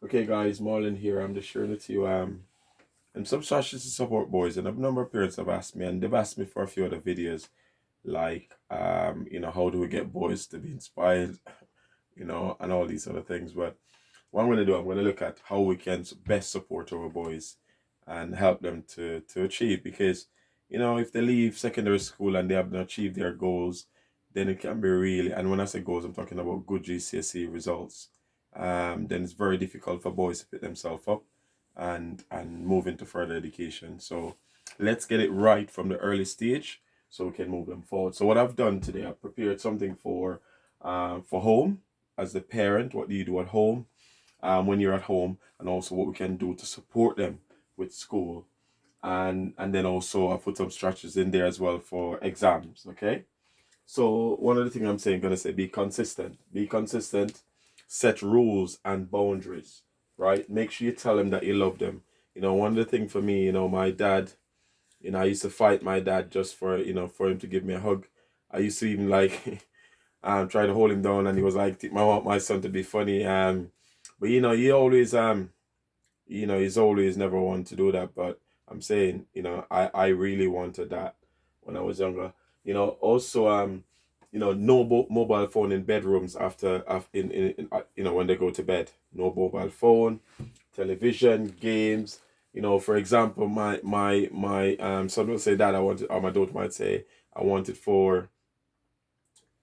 Okay, guys, Marlon here. I'm just sharing with you. And some strategies to support boys, and a number of parents have asked me, and they've asked me for a few other videos, like how do we get boys to be inspired, and all these other things. But what I'm going to do, I'm going to look at how we can best support our boys and help them to achieve. Because if they leave secondary school and they haven't achieved their goals, then it can be really. And when I say goals, I'm talking about good GCSE results. Then it's very difficult for boys to pick themselves up and move into further education. So let's get it right from the early stage so we can move them forward. So what I've done today, I've prepared something for home as the parent. What do you do at home when you're at home, and also what we can do to support them with school, and then also I put some strategies in there as well for exams. Okay. So one of the things I'm saying, gonna say, be consistent. Be consistent. Set rules and boundaries. Right. Make sure you tell them that you love them. One of the things for me, my dad. I used to fight my dad just for him to give me a hug. I used to even like try to hold him down, and he was like, I want my son to be funny. But he always he's always never wanted to do that. But I'm saying, I really wanted that when I was younger. Also, no mobile phone in bedrooms after when they go to bed. No mobile phone, television, games. For example, my son will say that I want it, or my daughter might say I want it for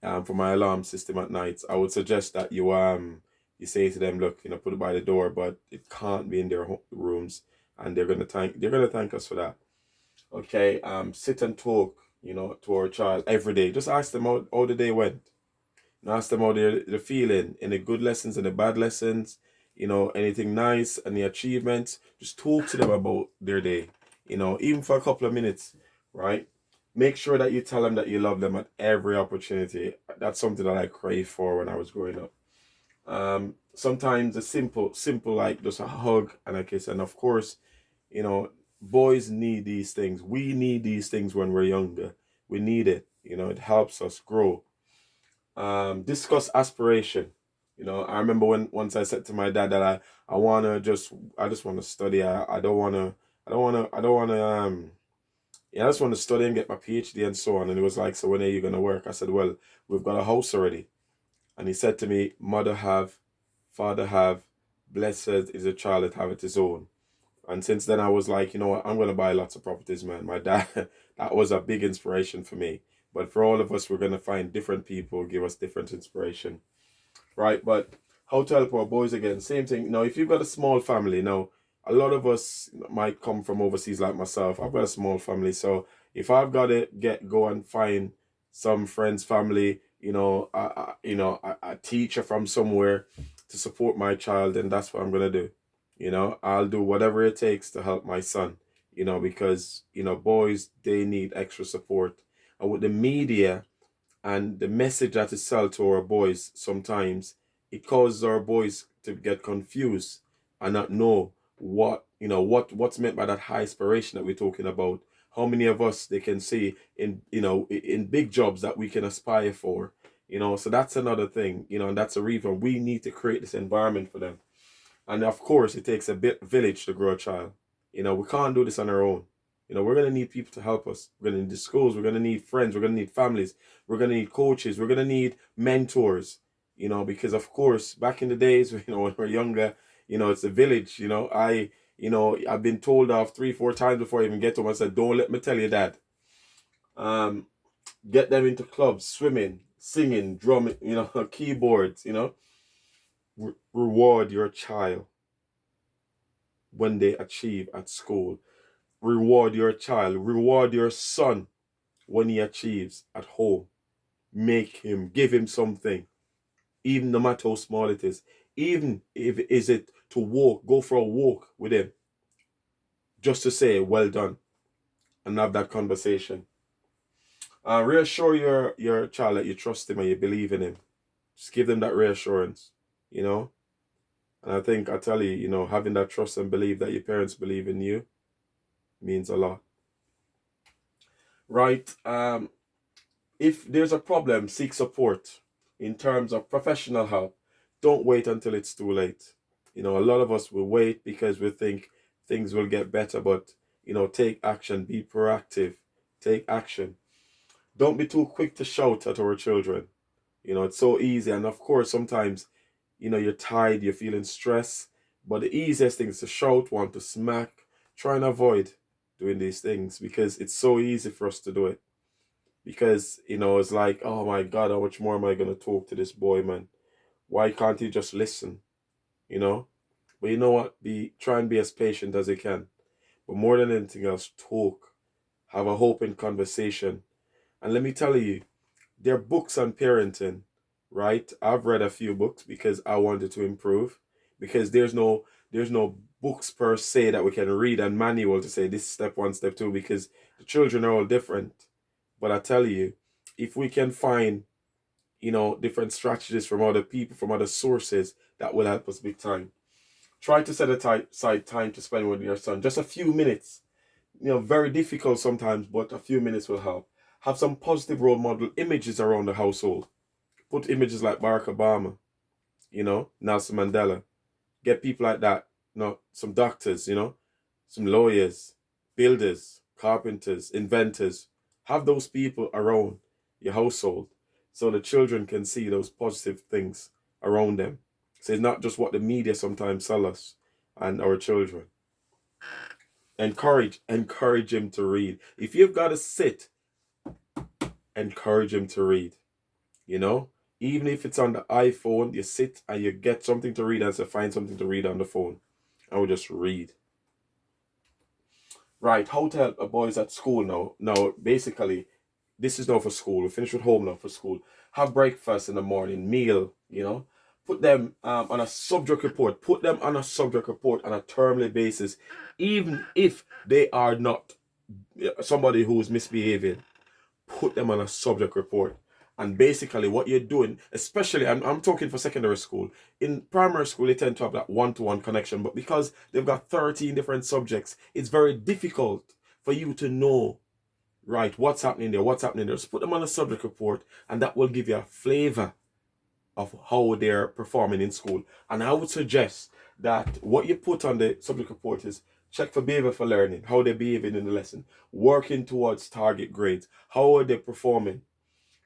my alarm system at night. I would suggest that you say to them, look, put it by the door, but it can't be in their rooms, and they're gonna thank us for that. Okay. Sit and talk, to our child every day. Just ask them how the day went. Ask them how they're feeling in the good lessons and the bad lessons. Anything nice, any achievements. Just talk to them about their day. Even for a couple of minutes, right? Make sure that you tell them that you love them at every opportunity. That's something that I crave for when I was growing up. Sometimes a simple like just a hug and a kiss, and of course, you know, boys need these things. We need these things when we're younger. We need it. It helps us grow. Discuss aspiration. I remember when once I said to my dad that I just want to study. I just want to study and get my PhD and so on. And he was like, so when are you gonna work? I said, well, we've got a house already. And he said to me, mother have, father have, blessed is a child that have it his own. And since then, I was like, you know what, I'm going to buy lots of properties, man. My dad, that was a big inspiration for me. But for all of us, we're going to find different people, give us different inspiration, right? But how to help our boys again, same thing. If you've got a small family, a lot of us might come from overseas like myself. I've got a small family. So if I've got to go and find some friends, family, a teacher from somewhere to support my child, then that's what I'm going to do. I'll do whatever it takes to help my son, because, boys, they need extra support. And with the media and the message that is sold to our boys, sometimes it causes our boys to get confused and not know what's meant by that high aspiration that we're talking about. How many of us they can see in big jobs that we can aspire for. So that's another thing. And that's a reason we need to create this environment for them. And of course, it takes a bit village to grow a child. We can't do this on our own. We're gonna need people to help us. We're gonna need the schools. We're gonna need friends. We're gonna need families. We're gonna need coaches. We're gonna need mentors. Because of course, back in the days, when we're younger, it's a village. I've been told off 3, 4 times before I even get to them. I said, "Don't let me tell you that." Um, get them into clubs, swimming, singing, drumming. Keyboards. Reward your child when they achieve at school. Reward your child. Reward your son when he achieves at home. Give him something, even no matter how small it is. Even if is it to go for a walk with him, just to say well done and have that conversation. Reassure your child that you trust him and you believe in him. Just give them that reassurance, you know. And I think I tell you, having that trust and belief that your parents believe in you means a lot, right? If there's a problem, seek support in terms of professional help. Don't wait until it's too late. You know, a lot of us will wait because we think things will get better, but you know, take action, be proactive, take action. Don't be too quick to shout at our children. You know, it's so easy. And of course, sometimes, you know, you're tired, you're feeling stressed. But the easiest thing is to shout, want to smack, try and avoid doing these things because it's so easy for us to do it. Because, you know, it's like, oh my God, how much more am I going to talk to this boy, man? Why can't he just listen? You know? But you know what? Try and be as patient as you can. But more than anything else, talk. Have a open conversation. And let me tell you, there are books on parenting, right? I've read a few books because I wanted to improve. Because there's no books per se that we can read and manual to say this is step one, step two, because the children are all different. But I tell you, if we can find, you know, different strategies from other people, from other sources, that will help us big time. Try to set aside time to spend with your son. Just a few minutes. You know, very difficult sometimes, but a few minutes will help. Have some positive role model images around the household. Put images like Barack Obama, you know, Nelson Mandela. Get people like that. You know, some doctors, you know, some lawyers, builders, carpenters, inventors. Have those people around your household so the children can see those positive things around them. So it's not just what the media sometimes tell us and our children. Encourage him to read. If you've got to sit, encourage him to read. You know, even if it's on the iPhone, you sit and you get something to read and so find something to read on the phone. I would just read. Right, how to help boys at school now. Now, basically, this is now for school. We finish with home now for school. Have breakfast in the morning, meal, you know. Put them on a subject report. Put them on a subject report on a termly basis, even if they are not somebody who is misbehaving. Put them on a subject report. And basically, what you're doing, especially, I'm talking for secondary school. In primary school, they tend to have that one-to-one connection, but because they've got 13 different subjects, it's very difficult for you to know, right, what's happening there, what's happening there. Just put them on a subject report, and that will give you a flavor of how they're performing in school. And I would suggest that what you put on the subject report is check for behavior for learning, how they're behaving in the lesson, working towards target grades, how are they performing,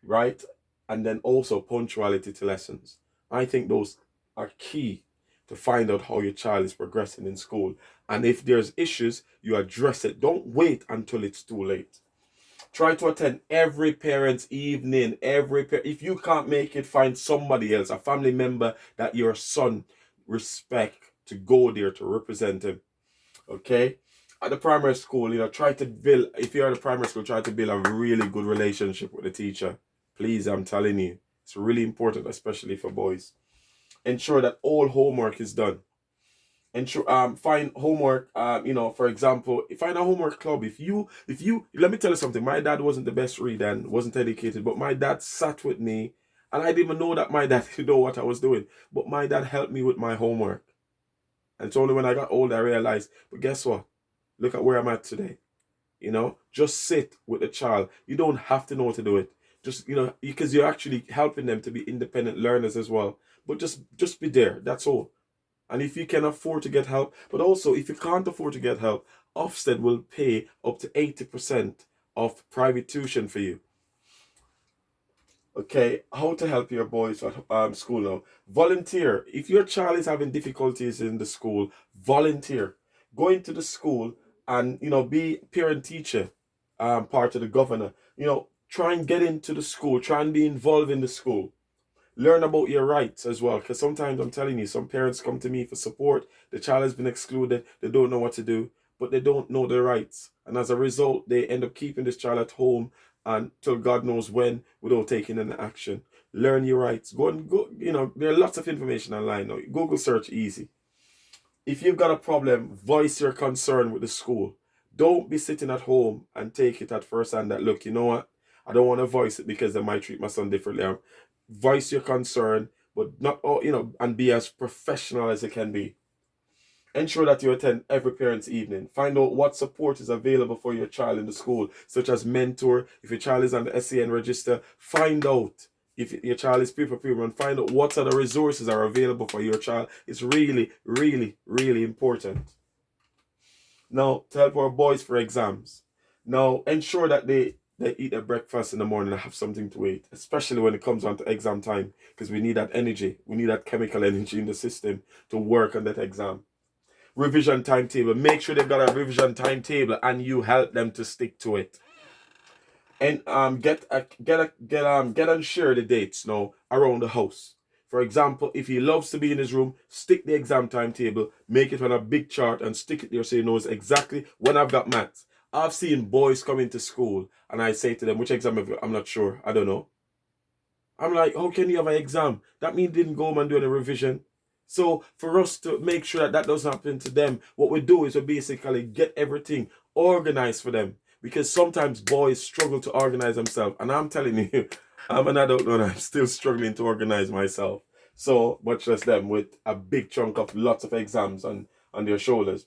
right? And then also punctuality to lessons. I think those are key to find out how your child is progressing in school. And if there's issues, you address it. Don't wait until it's too late. Try to attend every parent's evening. If you can't make it, find somebody else, a family member that your son respect, to go there to represent him. Okay? At the primary school, you know, try to build, if you're at the primary school, try to build a really good relationship with the teacher. Please, I'm telling you, it's really important, especially for boys. Ensure that all homework is done. Ensure find homework. You know, for example, find a homework club. If you let me tell you something. My dad wasn't the best reader and wasn't educated, but my dad sat with me, and I didn't even know that my dad didn't know what I was doing. But my dad helped me with my homework, and it's only when I got older I realized. But guess what? Look at where I'm at today. You know, just sit with the child. You don't have to know how to do it. Just, you know, because you're actually helping them to be independent learners as well. But just be there. That's all. And if you can afford to get help, but also if you can't afford to get help, Ofsted will pay up to 80% of private tuition for you. Okay, how to help your boys at school now? Volunteer. If your child is having difficulties in the school, volunteer. Go into the school and, you know, be parent teacher, part of the governor. You know, try and get into the school. Try and be involved in the school. Learn about your rights as well, because sometimes I'm telling you, some parents come to me for support. The child has been excluded. They don't know what to do, but they don't know their rights, and as a result, they end up keeping this child at home until God knows when, without taking any action. Learn your rights. Go. You know, there are lots of information online now. Google search easy. If you've got a problem, voice your concern with the school. Don't be sitting at home and take it at first hand that, look, you know what? I don't want to voice it because they might treat my son differently. Voice your concern, but not all, you know, and be as professional as it can be. Ensure that you attend every parent's evening. Find out what support is available for your child in the school, such as mentor. If your child is on the SEN register, find out. If your child is pre-prepared, and find out what other resources are available for your child. It's really, really, really important. Now, to help our boys for exams. Now, ensure that they eat their breakfast in the morning and have something to eat, especially when it comes on to exam time, because we need that energy. We need that chemical energy in the system to work on that exam. Revision timetable. Make sure they've got a revision timetable and you help them to stick to it. And get and share the dates now around the house. For example, if he loves to be in his room, stick the exam timetable, make it on a big chart and stick it there so he knows exactly when I've got maths. I've seen boys come into school and I say to them, which exam have you? I'm not sure. I don't know. I'm like, how can you have an exam? That means you didn't go home and do any revision. So for us to make sure that that doesn't happen to them, what we do is we basically get everything organized for them. Because sometimes boys struggle to organize themselves. And I'm telling you, I'm an adult and I'm still struggling to organize myself. So much less them with a big chunk of lots of exams on their shoulders.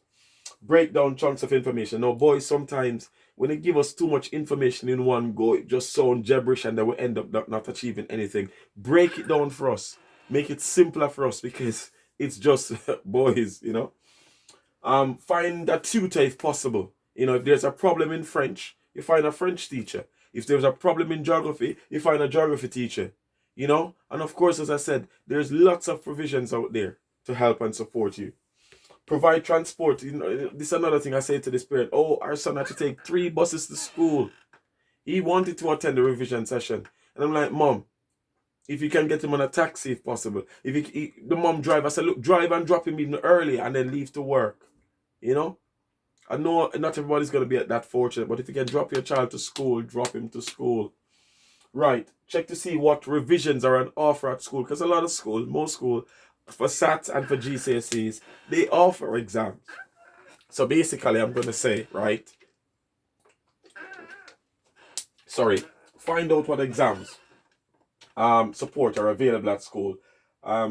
Break down chunks of information. Now, boys, sometimes when they give us too much information in one go, it just sounds gibberish and then we end up not achieving anything. Break it down for us. Make it simpler for us because it's just boys, you know. Find a tutor if possible. You know, if there's a problem in French, you find a French teacher. If there's a problem in geography, you find a geography teacher. You know, and of course, as I said, there's lots of provisions out there to help and support you. Provide transport. You know, this is another thing I say to this parent. Oh, our son had to take 3 buses to school. He wanted to attend the revision session. And I'm like, Mom, if you can get him on a taxi if possible. If the mom drive, I said, look, drive and drop him even early and then leave to work. You know? I know not everybody's going to be that fortunate, but if you can drop your child to school, drop him to school. Right. Check to see what revisions are on offer at school. Because a lot of schools, most schools, for SATs and for GCSEs, they offer exams. So basically, I'm going to say, right, find out what exams support are available at school.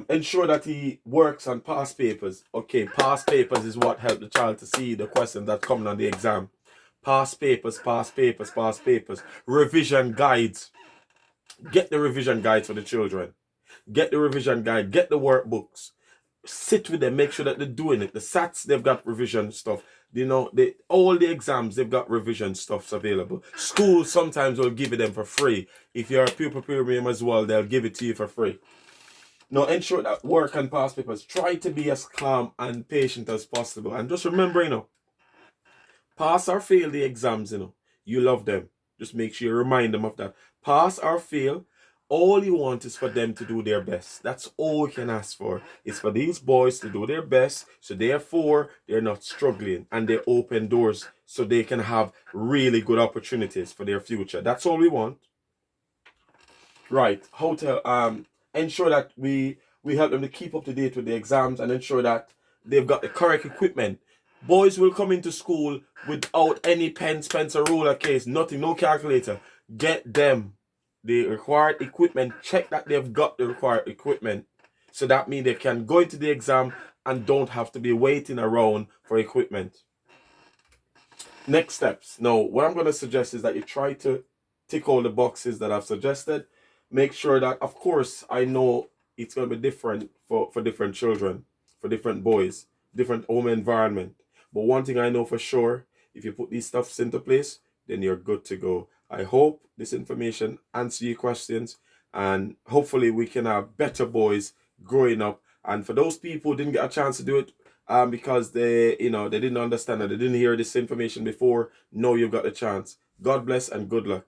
Ensure that he works on past papers. Okay, past papers is what help the child to see the questions that come on the exam. Past papers, past papers, past papers. Revision guides. Get the revision guides for the children. Get the revision guide. Get the workbooks. Sit with them. Make sure that they're doing it. The SATs, they've got revision stuff. You know, all the exams, they've got revision stuffs available. Schools sometimes will give it them for free. If you're a pupil premium as well, they'll give it to you for free. Now, ensure that work and past papers. Try to be as calm and patient as possible. And just remember, you know, pass or fail the exams, you know. You love them. Just make sure you remind them of that. Pass or fail, all you want is for them to do their best. That's all you can ask for. It's for these boys to do their best. So therefore, they're not struggling. And they open doors so they can have really good opportunities for their future. That's all we want. Right. How to ensure that we help them to keep up to date with the exams and ensure that they've got the correct equipment. Boys will come into school without any pens, pencil, ruler, case, nothing, no calculator. Get them the required equipment. Check that they've got the required equipment. So that means they can go into the exam and don't have to be waiting around for equipment. Next steps. Now, what I'm going to suggest is that you try to tick all the boxes that I've suggested. Make sure that, of course, I know it's going to be different for different children, for different boys, different home environment. But one thing I know for sure, if you put these stuffs into place, then you're good to go. I hope this information answers your questions and hopefully we can have better boys growing up. And for those people who didn't get a chance to do it because they didn't understand and they didn't hear this information before, now you've got a chance. God bless and good luck.